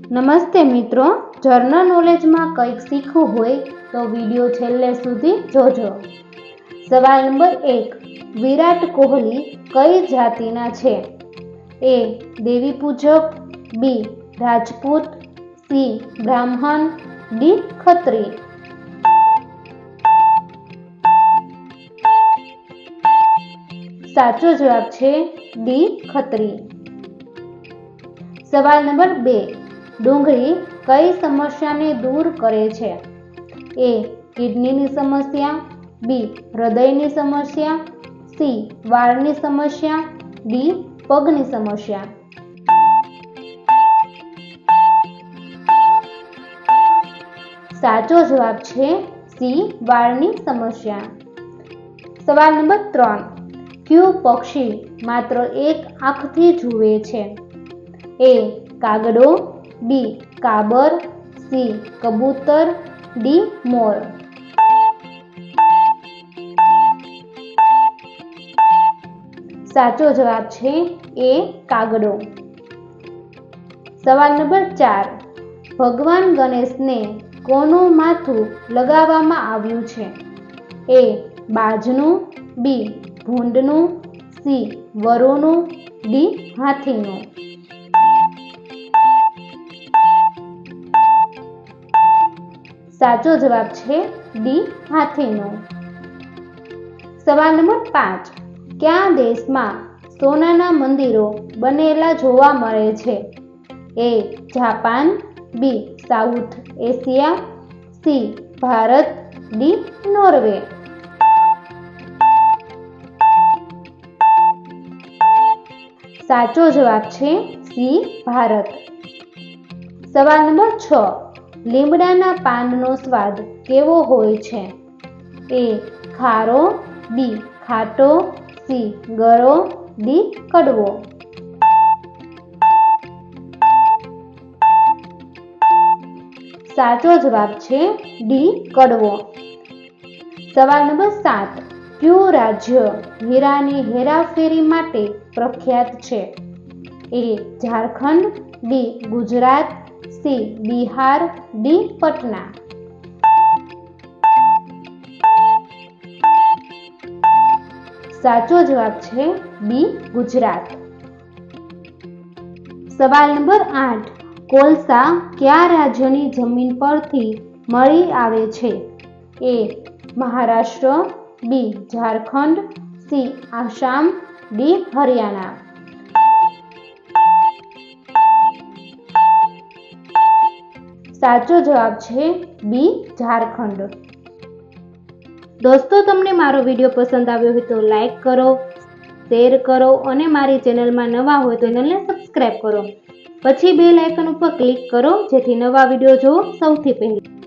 નમસ્તે મિત્રો, જર્નલ નોલેજમાં કંઈક શીખવું હોય તો વિડીયો છેલ્લે સુધી જોજો। સવાલ નંબર 1, વિરાટ કોહલી કઈ જાતિના છે? એ દેવી પૂજક, બી રાજપૂત, સી બ્રાહ્મણ, ડી ખત્રી। સાચો જવાબ છે ડી ખત્રી। સવાલ નંબર 2, ડુંગળી કઈ સમસ્યાને દૂર કરે છે? એ કિડનીની સમસ્યા, બી હૃદયની સમસ્યા, સી વાળની સમસ્યા, ડી પગની સમસ્યા। સાચો જવાબ છે સી વાળની સમસ્યા। સવાલ નંબર 3, કયું પક્ષી માત્ર એક આંખથી જુએ છે? એ કાગડો, બી કાબર, સી કબૂતર, ડી મોર। સાચો જવાબ છે એ કાગડો। સવાલ નંબર 4, ભગવાન ગણેશને કોનું માથું લગાવવામાં આવ્યું છે? એ બાજનું, બી ભૂંડનું, સી વરુનું, ડી હાથીનું। સાચો જવાબ છે ડી હાથીનું। સવાલ નંબર 5, કયા દેશમાં સોનાના મંદિરો બનેલા જોવા મળે છે? A Japan, B South Asia, C Bharat, D Norway. સાચો જવાબ છે સી ભારત। સવાલ નંબર 6, લીમડાના પાનનો સ્વાદ કેવો હોય છે? એ ખારો, બી ખાટો, સી ગળો, ડી કડવો। સાચો જવાબ છે ડી કડવો। સવાલ નંબર 7, કયું રાજ્ય હીરાની હેરાફેરી માટે પ્રખ્યાત છે? એ ઝારખંડ, બી ગુજરાત, સી બિહાર, ડી પટના। સાચો જવાબ છે બી ગુજરાત। સવાલ નંબર 8, કોલસા કયા રાજ્યની જમીન પરથી મળી આવે છે? એ મહારાષ્ટ્ર, બી ઝારખંડ, સી આસામ, ડી હરિયાણા। સાચો જવાબ છે બી ઝારખંડ। દોસ્તો, તમને મારો વિડીયો પસંદ આવ્યો હોય તો લાઈક કરો, શેર કરો અને મારી ચેનલમાં નવા હોય તો ચેનલને સબસ્ક્રાઈબ કરો। પછી બેલ આઇકન ઉપર ક્લિક કરો જેથી નવા વિડીયો જોવો સૌથી પહેલા।